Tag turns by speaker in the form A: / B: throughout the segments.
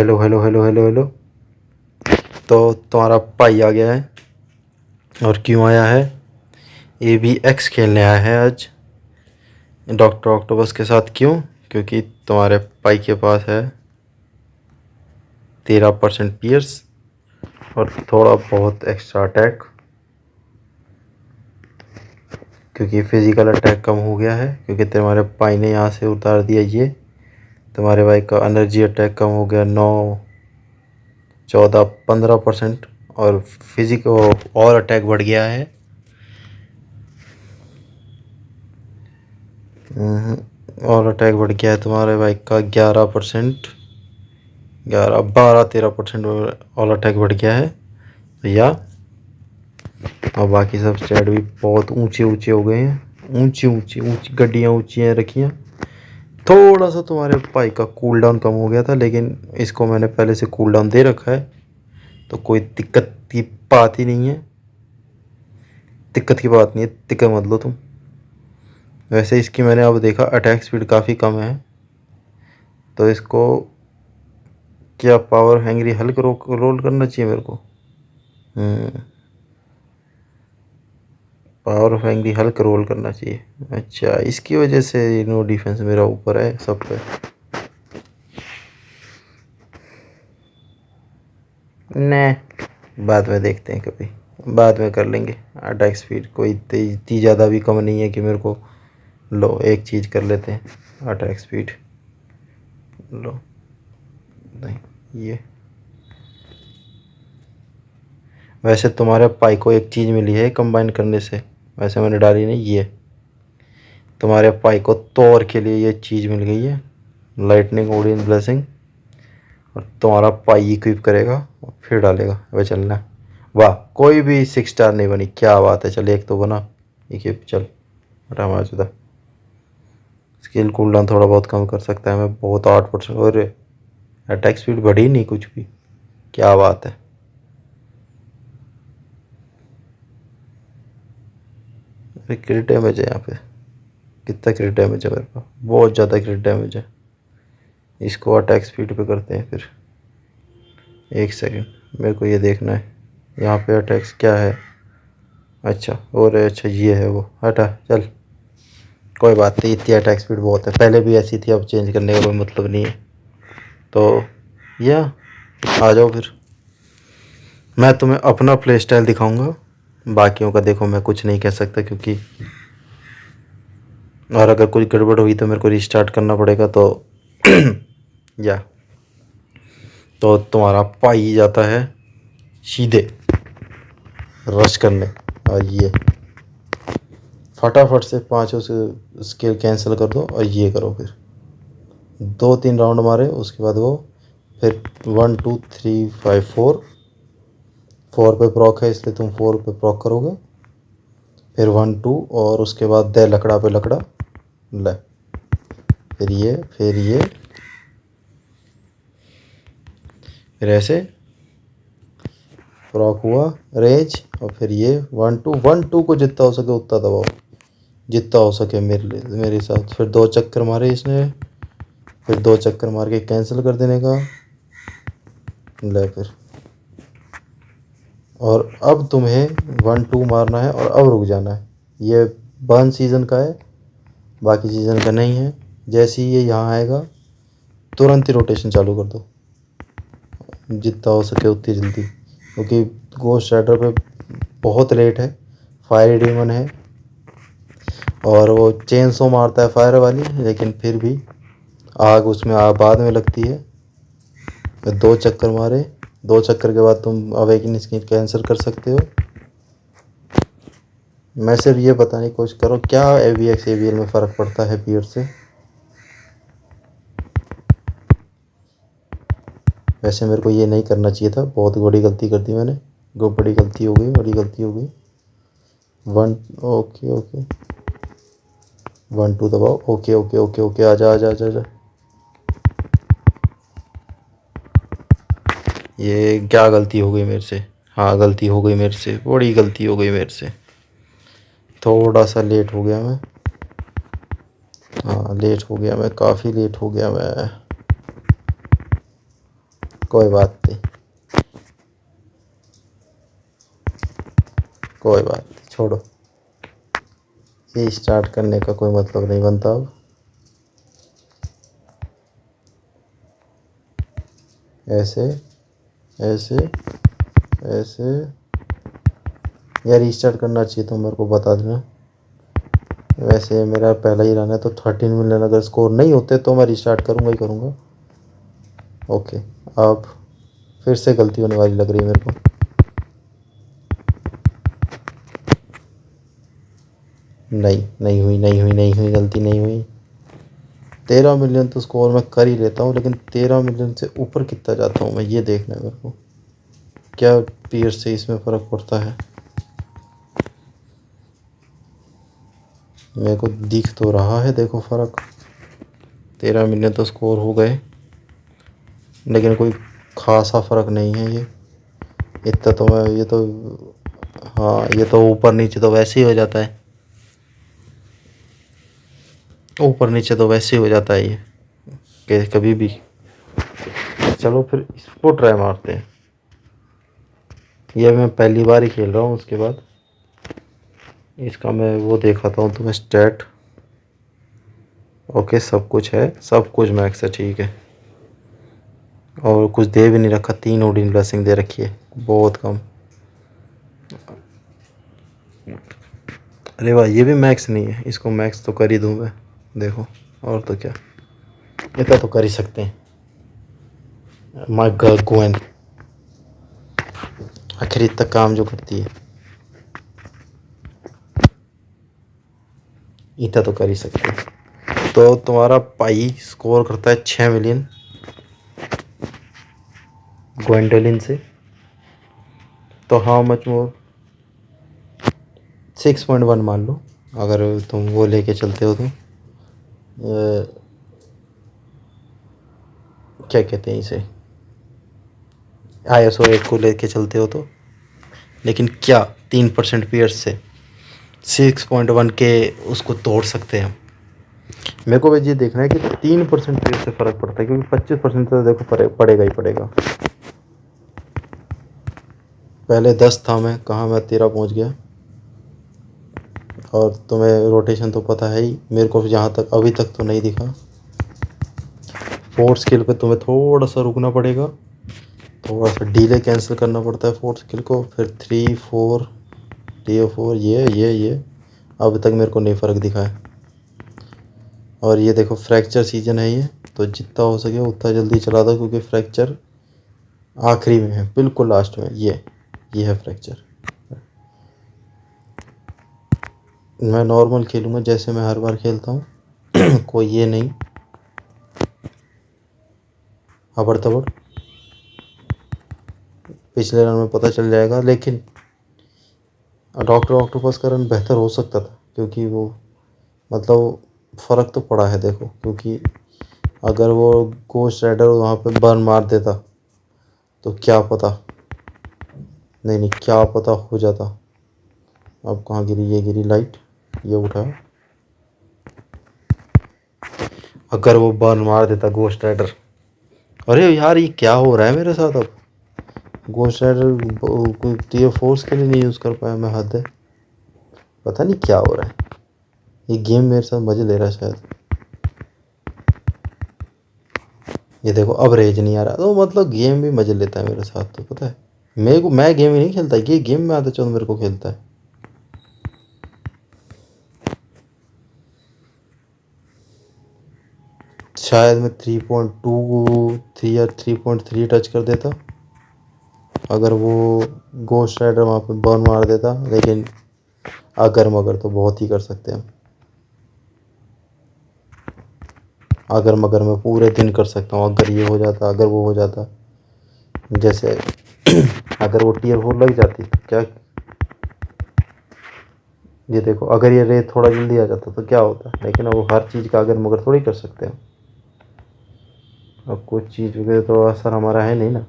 A: Hello hello hello hello hello. तो तुम्हारा भाई आ गया है। और क्यों आया है? ये भी एक्स खेलने आया है आज डॉक्टर ऑक्टोपस के साथ। क्यों? क्योंकि तुम्हारे भाई के पास है 13% पियर्स और थोड़ा बहुत एक्स्ट्रा अटैक, क्योंकि फिजिकल अटैक कम हो गया है। क्योंकि तुम्हारे भाई ने यहाँ से उतार दिया ये। तुम्हारे भाई का एनर्जी अटैक कम हो गया 9, 14, 15%। और फिजिक और अटैक बढ़ गया है। और अटैक बढ़ गया है तुम्हारे भाई का 11%, 11, 12, 13% और अटैक बढ़ गया है। तो या और बाकी सब स्टैट भी बहुत ऊंचे ऊंचे हो गए हैं। ऊंची ऊंची ऊंची गड्डियाँ ऊंची हैं रखी हैं। थोड़ा सा तुम्हारे भाई का कूल डाउन कम हो गया था, लेकिन इसको मैंने पहले से कूल डाउन दे रखा है, तो कोई दिक्कत की बात ही नहीं है। दिक्कत की बात नहीं है, दिक्कत मत लो तुम। वैसे इसकी मैंने अब देखा अटैक स्पीड काफ़ी कम है, तो इसको क्या पावर हैंगरी हल्क रोल करना चाहिए मेरे को। पावर हैंगरी हल्क रोल करना चाहिए। अच्छा, इसकी वजह से नो डिफेंस मेरा ऊपर है सब पे। ने बाद में देखते हैं, कभी बाद में कर लेंगे। अटैक स्पीड कोई इतनी ज़्यादा भी कम नहीं है कि मेरे को। लो एक चीज़ कर लेते हैं, अटैक स्पीड लो। नहीं ये, वैसे तुम्हारे पाई को एक चीज़ मिली है कंबाइन करने से, वैसे मैंने डाली नहीं। ये तुम्हारे पाई को तोड़ के लिए ये चीज़ मिल गई है, लाइटनिंग ओडियन ब्लेसिंग। और तुम्हारा पाई इक्विप करेगा और फिर डालेगा। वह चलना। वाह, कोई भी 6 स्टार नहीं बनी, क्या बात है। चल एक तो बना इक्विप। चल हटा मार चुदा। स्किल कूलडाउन थोड़ा बहुत कम कर सकता है मैं, बहुत 8%। और अटैक स्पीड बढ़ी नहीं कुछ भी, क्या बात है। अरे क्रिट डैमेज है यहाँ पे। कितना क्रिट डैमेज है मेरे पास? बहुत ज़्यादा क्रिट डैमेज है। इसको अटैक स्पीड पे करते हैं फिर। एक सेकंड, मेरे को ये देखना है यहाँ पे अटैक्स क्या है। अच्छा, और अच्छा ये है वो। हटा चल, कोई बात नहीं। इतनी अटैक स्पीड बहुत है, पहले भी ऐसी थी, अब चेंज करने का कोई मतलब नहीं है। तो या आ जाओ फिर, मैं तुम्हें अपना प्ले स्टाइल दिखाऊंगा। बाकियों का देखो मैं कुछ नहीं कह सकता, क्योंकि और अगर कुछ गड़बड़ हुई तो मेरे को रिस्टार्ट करना पड़ेगा। तो या तो तुम्हारा भाई जाता है सीधे रश करने। और ये फटाफट से 5 से स्किल कैंसिल कर दो और ये करो। फिर 2-3 राउंड मारे, उसके बाद वो फिर 1 2 3 5 4 4 पे प्रॉक है, इसलिए तुम 4 पे प्रॉक करोगे। फिर 1 2 और उसके बाद दे लकड़ा पे लकड़ा ले। फिर ये, फिर ये, फिर ऐसे प्रॉक हुआ रेज। और फिर ये 1 2 1 2 को जितना हो सके उतना दबाओ, जितना हो सके मेरे साथ। फिर 2 चक्कर मारे इसने, फिर 2 चक्कर मार के कैंसिल कर देने का। ले फिर, और अब तुम्हें 1 2 मारना है और अब रुक जाना है। ये बर्न सीज़न का है, बाकी सीज़न का नहीं है। जैसे ही ये यहाँ आएगा तुरंत ही रोटेशन चालू कर दो, जितना हो सके उतनी जल्दी, क्योंकि गोस्ट राइडर पे बहुत लेट है। फायर डीमन है और वो चेन सो मारता है फायर वाली, लेकिन फिर भी आग उसमें बाद में लगती है। 2 चक्कर मारे, 2 चक्कर के बाद तुम अवेकिन स्किन कैंसिल कर सकते हो। मैं सिर्फ ये बताने की कोशिश करो क्या AVX AVL में फ़र्क पड़ता है बियर्ड से। वैसे मेरे को ये नहीं करना चाहिए था, बहुत बड़ी गलती कर दी मैंने। बड़ी गलती हो गई, बड़ी गलती हो गई। 1 ओके ओके, 1 2 दबाओ। ओके ओके ओके ओके, आजा आजा आजा आजा। ये क्या गलती हो गई मेरे से? हाँ गलती हो गई मेरे से, बड़ी गलती हो गई मेरे से। थोड़ा सा लेट हो गया मैं। हाँ लेट हो गया मैं, काफ़ी लेट हो गया मैं। कोई बात नहीं, कोई बात नहीं, छोड़ो। ये स्टार्ट करने का कोई मतलब नहीं बनता अब। ऐसे ऐसे ऐसे यार रीस्टार्ट करना चाहिए तो मेरे को बता देना। वैसे मेरा पहला ही रन है तो 13 मिलियन अगर स्कोर नहीं होते तो मैं रीस्टार्ट करूँगा ही करूँगा। ओके, अब फिर से गलती होने वाली लग रही है मेरे को। नहीं, नहीं हुई, नहीं हुई, नहीं हुई, गलती नहीं हुई। 13 मिलियन तो स्कोर मैं कर ही लेता हूँ, लेकिन 13 मिलियन से ऊपर कितना जाता हूँ मैं, ये देखना है मेरे को। क्या पीयर से इसमें फ़र्क पड़ता है? मेरे को दिख तो रहा है, देखो फ़र्क। 13 मिलियन तो स्कोर हो गए, लेकिन कोई खासा फ़र्क नहीं है ये। इतना तो मैं, ये तो, हाँ ये तो ऊपर नीचे तो वैसे ही हो जाता है, ऊपर नीचे तो वैसे ही हो जाता है ये कि कभी भी। चलो फिर इसको ट्राई मारते हैं। ये मैं पहली बार ही खेल रहा हूँ, उसके बाद इसका मैं वो दिखाता हूँ तुम्हें स्टैट। ओके, सब कुछ है, सब कुछ मैक्स है, ठीक है। और कुछ दे भी नहीं रखा, 3 ओडिन ब्लेसिंग दे रखी है, बहुत कम। अरे वाह, ये भी मैक्स नहीं है, इसको मैक्स तो कर ही दूँ मैं, देखो। और तो क्या, इतना तो कर ही सकते हैं। माय गोएन आखिर इतना काम जो करती है, इतना तो कर ही सकते हैं। तो तुम्हारा पाई स्कोर करता है 6 मिलियन ग्वेंडोलिन से। तो हाउ मच मोर, 6.1 मान लो, अगर तुम वो लेके चलते हो तो क्या कहते हैं इसे, ISO 8 को लेके चलते हो तो। लेकिन क्या 3% पीयर्स से 6.1 के उसको तोड़ सकते हैं हम? मेरे को बस ये देखना है कि 3% पीयर्स से फ़र्क पड़ता है, क्योंकि 25% तो देखो पड़ेगा ही पड़ेगा। पहले 10 था मैं, कहाँ मैं 13 पहुँच गया। और तुम्हें रोटेशन तो पता है ही, मेरे को जहाँ तक अभी तक तो नहीं दिखा। 4 स्किल पे तुम्हें थोड़ा सा रुकना पड़ेगा, थोड़ा सा डीले कैंसिल करना पड़ता है 4 स्किल को। फिर 3 4 TO4, ये अभी तक मेरे को नहीं फ़र्क दिखा है। और ये देखो फ्रैक्चर सीजन है ये, तो जितना हो सके उतना जल्दी चला दो, क्योंकि फ्रैक्चर आखिरी में है, बिल्कुल लास्ट में। ये है फ्रैक्चर। मैं नॉर्मल खेलूँगा जैसे मैं हर बार खेलता हूँ। कोई ये नहीं हबड़ तबड़, पिछले रन में पता चल जाएगा। लेकिन डॉक्टर ऑक्टोपस का रन बेहतर हो सकता था, क्योंकि वो मतलब फ़र्क तो पड़ा है देखो। क्योंकि अगर वो गोस्ट राइडर वहाँ पे बर्न मार देता तो क्या पता, नहीं क्या पता हो जाता। अब कहाँ गिरी, ये गिरी लाइट, ये उठा। अगर वो बर्न मार देता गोस्ट राइडर, अरे यार ये क्या हो रहा है मेरे साथ अब। गोस्ट राइडर टीयर फोर्स के लिए नहीं यूज़ कर पाया मैं, हद है। पता नहीं क्या हो रहा है, ये गेम मेरे साथ मज़े ले रहा है शायद। ये देखो अब रेज नहीं आ रहा, तो मतलब गेम भी मज़े लेता है मेरे साथ, तो पता है मेरे को। मैं गेम ही नहीं खेलता, ये गेम में आता चंद मेरे को खेलता है। शायद मैं 3.2 या 3.3 टच कर देता अगर वो गोस्ट राइडर वहाँ पे बर्न मार देता। लेकिन अगर मगर तो बहुत ही कर सकते हैं। अगर मगर मैं पूरे दिन कर सकता हूँ, अगर ये हो जाता, अगर वो हो जाता। जैसे अगर वो टीयर 4 लग जाती तो क्या, ये देखो अगर ये रेत थोड़ा जल्दी आ जाता तो क्या होता। लेकिन अब वो हर चीज़ का अगर मगर थोड़ी कर सकते हैं। अब कुछ चीज़ वगैरह तो असर हमारा है नहीं ना।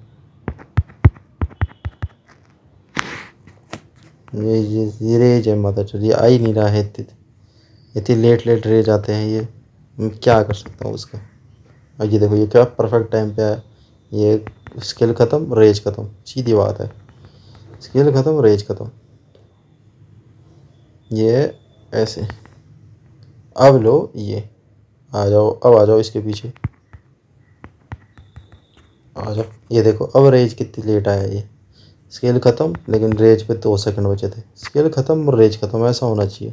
A: ये रेज है माता चल, ये आ ही नहीं रहा है। इतनी लेट रेज आते हैं ये, मैं क्या कर सकता हूँ उसका। अब ये देखो ये क्या परफेक्ट टाइम पे आया, ये स्किल ख़त्म, रेज ख़त्म, सीधी बात है। स्किल ख़त्म, रेज ख़त्म। ये ऐसे। अब लो ये, आ जाओ, अब आ जाओ इसके पीछे, आ जाओ। ये देखो अब रेज कितनी लेट आया ये। स्केल ख़त्म, लेकिन रेज पे 2 सेकंड बचे थे। स्केल ख़त्म, रेज ख़त्म, ऐसा होना चाहिए।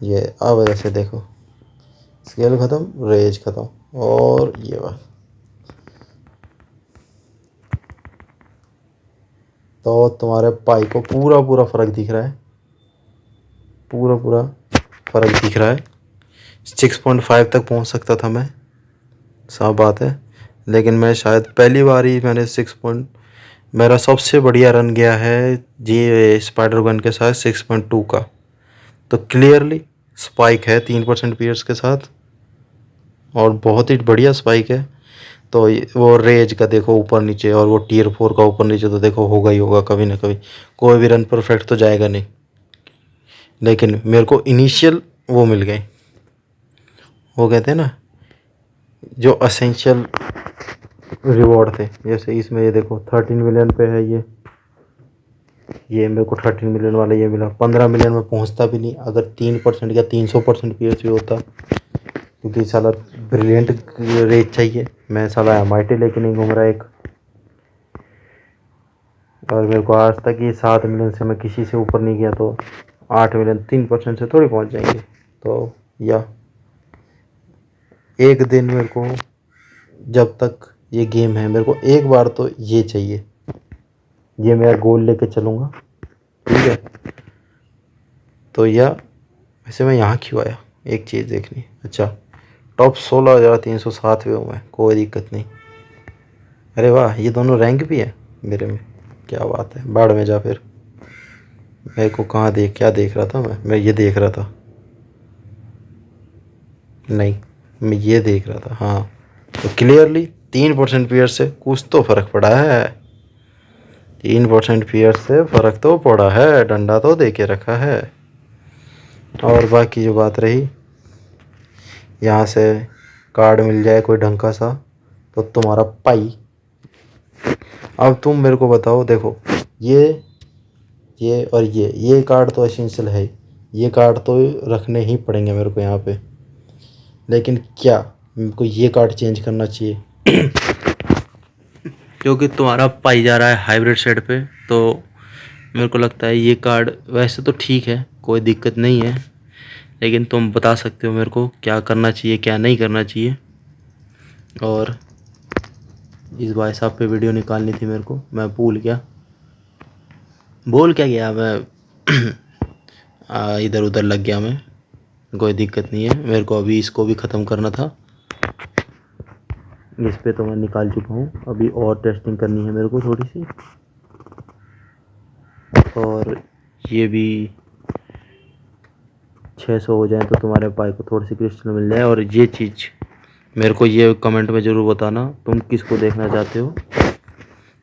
A: ये अब ऐसे देखो, स्केल ख़त्म, रेज ख़त्म, और ये बात। तो तुम्हारे पाई को पूरा पूरा फ़र्क दिख रहा है, पूरा पूरा फ़र्क दिख रहा है। 6.5 तक पहुंच सकता था मैं, साफ बात है, लेकिन मैं शायद पहली बार ही मैंने मेरा सबसे बढ़िया रन गया है जी स्पाइडर गन के साथ 6.2 का। तो क्लियरली स्पाइक है 3% पीयर्स के साथ, और बहुत ही बढ़िया स्पाइक है। तो वो रेज का देखो ऊपर नीचे, और वो टियर 4 का ऊपर नीचे, तो देखो होगा ही होगा कभी ना कभी। कोई भी रन परफेक्ट तो जाएगा नहीं, लेकिन मेरे को इनिशियल वो मिल गए, वो कहते हैं ना जो असेंशियल रिवॉर्ड थे। जैसे इसमें ये देखो 13 मिलियन पे है ये मेरे को 13 मिलियन वाला ये मिला। 15 मिलियन में पहुंचता भी नहीं अगर 3% या 300% पीएच भी होता, क्योंकि साला ब्रिलियंट रेट चाहिए। मैं साला MIT लेके नहीं घूम रहा एक, और मेरे को आज तक ये 7 मिलियन से मैं किसी से ऊपर नहीं गया, तो 8 मिलियन 3% से थोड़ी पहुंच जाएंगे। तो या एक दिन मेरे को, जब तक ये गेम है, मेरे को एक बार तो ये चाहिए, ये मेरा गोल लेके चलूँगा, ठीक है। तो या वैसे मैं यहाँ क्यों आया, एक चीज़ देखनी। अच्छा, टॉप 16,307 पे हूँ मैं, कोई दिक्कत नहीं। अरे वाह, ये दोनों रैंक भी है मेरे में, क्या बात है। बाढ़ में जा फिर। मेरे को क्या देख रहा था मैं ये देख रहा था, नहीं मैं ये देख रहा था, हाँ। तो क्लियरली 3% पीयर से कुछ तो फ़र्क पड़ा है, 3% पीयर से फ़र्क तो पड़ा है, डंडा तो दे के रखा है। और बाकी जो बात रही, यहाँ से कार्ड मिल जाए कोई ढंग का सा, तो तुम्हारा पाई। अब तुम मेरे को बताओ, देखो ये और ये कार्ड तो एसेंशियल है, ये कार्ड तो रखने ही पड़ेंगे मेरे को यहाँ पे। लेकिन क्या मेरे को ये कार्ड चेंज करना चाहिए क्योंकि तुम्हारा पाई जा रहा है हाइब्रिड सेट पे, तो मेरे को लगता है ये कार्ड वैसे तो ठीक है, कोई दिक्कत नहीं है, लेकिन तुम बता सकते हो मेरे को क्या करना चाहिए क्या नहीं करना चाहिए। और इस भाई साहब पे वीडियो निकालनी थी मेरे को, मैं भूल गया, बोल क्या गया मैं इधर उधर लग गया मैं। कोई दिक्कत नहीं है, मेरे को अभी इसको भी ख़त्म करना था। इस पे तो मैं निकाल चुका हूँ, अभी और टेस्टिंग करनी है मेरे को थोड़ी सी। और ये भी 600 हो जाए तो तुम्हारे भाई को थोड़ी सी क्रिस्टल मिल जाए। और ये चीज़ मेरे को ये कमेंट में ज़रूर बताना तुम किसको देखना चाहते हो,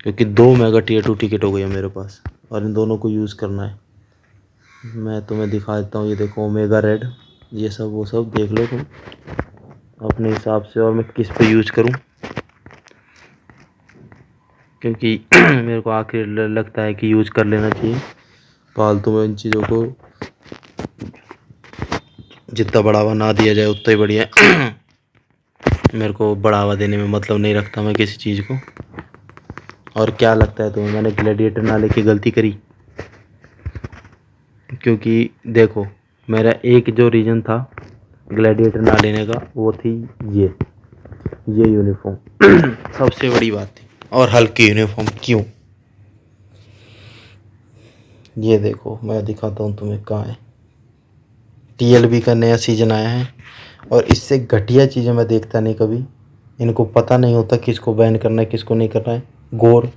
A: क्योंकि 2 मेगा टियर 2 टिकट हो गई है मेरे पास, और इन दोनों को यूज़ करना है। मैं तुम्हें दिखा देता हूँ, ये देखो ओमेगा रेड, ये सब वो सब देख लो तुम अपने हिसाब से, और मैं किस पे यूज़ करूँ, क्योंकि मेरे को आखिर लगता है कि यूज़ कर लेना चाहिए। फालतू में इन चीज़ों को जितना बढ़ावा ना दिया जाए उतना ही बढ़िया। मेरे को बढ़ावा देने में मतलब नहीं रखता मैं किसी चीज़ को। और क्या लगता है तुम्हें मैंने ग्लैडिएटर ना लेके गलती करी? क्योंकि देखो मेरा एक जो रीज़न था ग्लैडिएटर ना लेने का, वो थी ये यूनिफॉर्म। सबसे बड़ी बात थी, और हल्की यूनिफॉर्म क्यों। ये देखो मैं दिखाता हूँ तुम्हें कहाँ है। TLB का नया सीज़न आया है, और इससे घटिया चीज़ें मैं देखता नहीं कभी। इनको पता नहीं होता किसको बैन करना है किसको नहीं करना है। गोर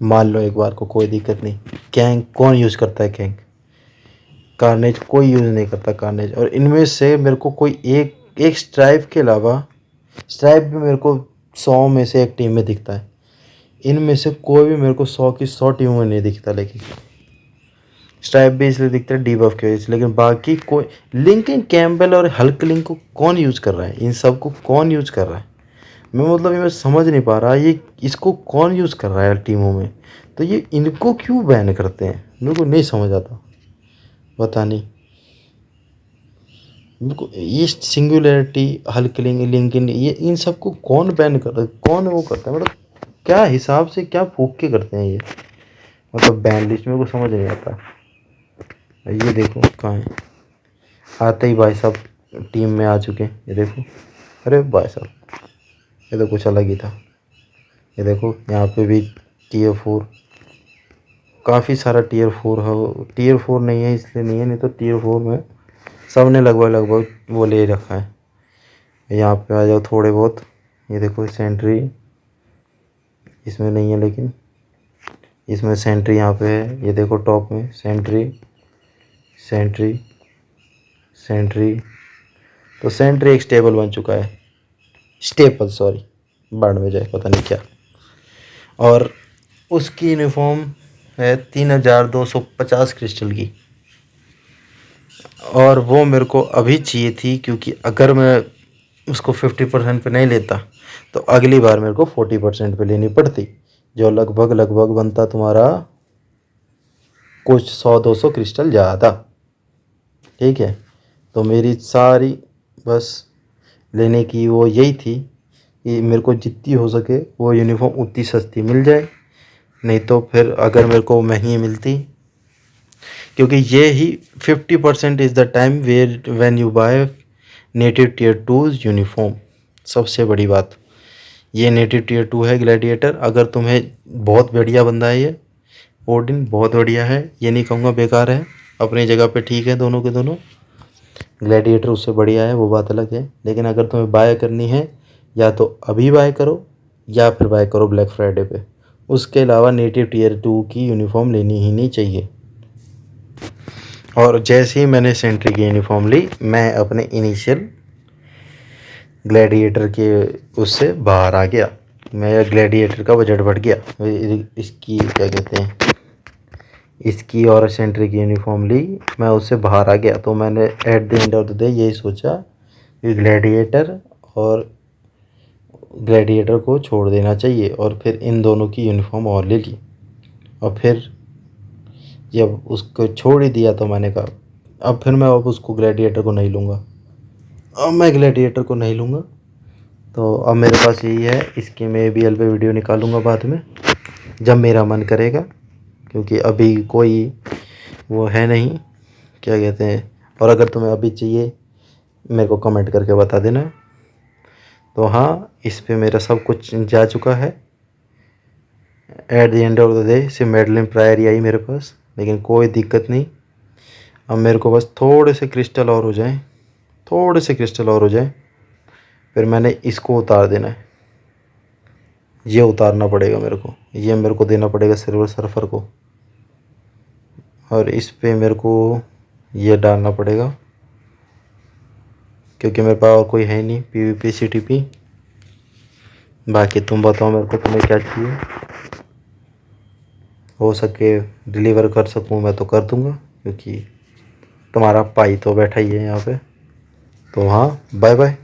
A: मान लो एक बार को, कोई दिक्कत नहीं। कैंग कौन यूज़ करता है? कैंग कार्नेज कोई यूज़ नहीं करता कार्नेज। और इनमें से मेरे को कोई एक स्ट्राइप के अलावा, स्ट्राइप भी मेरे को 100 में से एक टीम में दिखता है, इनमें से कोई भी मेरे को 100 की 100 टीमों में नहीं दिखता। लेकिन स्ट्राइप भी इसलिए दिखता है डीबफ के वजह से, लेकिन बाकी कोई लिंकन कैम्पबेल और हल्क लिंक को कौन यूज़ कर रहा है? इन सब को कौन यूज़ कर रहा है? मैं मतलब ये मैं समझ नहीं पा रहा ये इसको कौन यूज़ कर रहा है टीमों में। तो ये इनको क्यों बैन करते हैं मेरे को नहीं समझ आता, पता नहीं मेरे को। ये सिंगुलैरिटी, हल्क लिंकिन, ये इन सबको कौन बैन कर रहा है, कौन वो करता है, मतलब क्या हिसाब से क्या फूक के करते हैं ये, मतलब बैन लिस्ट मेरे को समझ नहीं आता। ये देखो कहाँ है, आते ही भाई साहब टीम में आ चुके हैं, ये देखो। अरे भाई साहब ये तो कुछ अलग ही था। ये देखो यहाँ पे भी Tier 4, काफ़ी सारा Tier 4 है। Tier 4 नहीं है इसलिए नहीं है, नहीं तो Tier 4 में सब ने लगभग लगभग वो ले रखा है। यहाँ पे आ जाओ थोड़े बहुत, ये देखो सेंट्री इसमें नहीं है, लेकिन इसमें सेंट्री यहाँ पे है। ये देखो टॉप में सेंट्री सेंट्री सेंट्री, तो सेंट्री एक स्टेबल बन चुका है, स्टेपल सॉरी, बाढ़ में जाए पता नहीं क्या। और उसकी यूनिफॉर्म है 3250 क्रिस्टल की, और वो मेरे को अभी चाहिए थी, क्योंकि अगर मैं उसको 50% पे नहीं लेता तो अगली बार मेरे को 40% पे लेनी पड़ती, जो लगभग लगभग बनता तुम्हारा कुछ 100-200 क्रिस्टल ज़्यादा। ठीक है, तो मेरी सारी बस लेने की वो यही थी कि मेरे को जितनी हो सके वो यूनिफॉर्म उतनी सस्ती मिल जाए, नहीं तो फिर अगर मेरे को महंगी मिलती, क्योंकि ये ही 50% is the time where when you buy native Tier 2 uniform. सबसे बड़ी बात ये नेटिव Tier 2 है ग्लैडिएटर। अगर तुम्हें बहुत बढ़िया बंदा है ये ओडिन, बहुत बढ़िया है, ये नहीं कहूँगा बेकार है, अपनी जगह पे ठीक है, दोनों के दोनों। ग्लैडिएटर उससे बढ़िया है, वो बात अलग है, लेकिन अगर तुम्हें बाय करनी है या तो अभी बाय करो या फिर बाय करो ब्लैक फ्राइडे पे। उसके अलावा नेटिव Tier 2 की यूनिफॉर्म लेनी ही नहीं चाहिए। और जैसे ही मैंने सेंट्री की यूनिफॉर्म ली, मैं अपने इनिशियल ग्लैडिएटर के उससे बाहर आ गया। मेरा ग्लैडिएटर का बजट बढ़ गया। इसकी क्या कहते हैं, इसकी और सेंट्री की यूनिफॉर्म ली, मैं उससे बाहर आ गया। तो मैंने at the end of the day यही सोचा कि ग्लैडिएटर को छोड़ देना चाहिए, और फिर इन दोनों की यूनिफॉर्म और ले ली। और फिर जब उसको छोड़ ही दिया तो मैंने कहा अब फिर मैं अब उसको ग्लैडिएटर को नहीं लूँगा, अब मैं ग्लैडिएटर को नहीं लूँगा। तो अब मेरे पास यही है, इसकी मैं ABL पे वीडियो निकालूँगा बाद में जब मेरा मन करेगा, क्योंकि अभी कोई वो है नहीं, क्या कहते हैं। और अगर तुम्हें अभी चाहिए मेरे को कमेंट करके बता देना। तो हाँ, इस पे मेरा सब कुछ जा चुका है। At the end of the day सिर्फ मेडलिन प्रायर ही आई मेरे पास, लेकिन कोई दिक्कत नहीं। अब मेरे को बस थोड़े से क्रिस्टल और हो जाएं, थोड़े से क्रिस्टल और हो जाएं, फिर मैंने इसको उतार देना है। ये उतारना पड़ेगा मेरे को, ये मेरे को देना पड़ेगा सिल्वर सर्फर को, और इस पे मेरे को ये डालना पड़ेगा, क्योंकि मेरे पास और कोई है नहीं PvP CTP। बाकी तुम बताओ मेरे को तुम्हें क्या चाहिए, हो सके डिलीवर कर सकूँ मैं तो कर दूँगा, क्योंकि तुम्हारा भाई तो बैठा ही है यहाँ पे। तो हाँ, बाय बाय।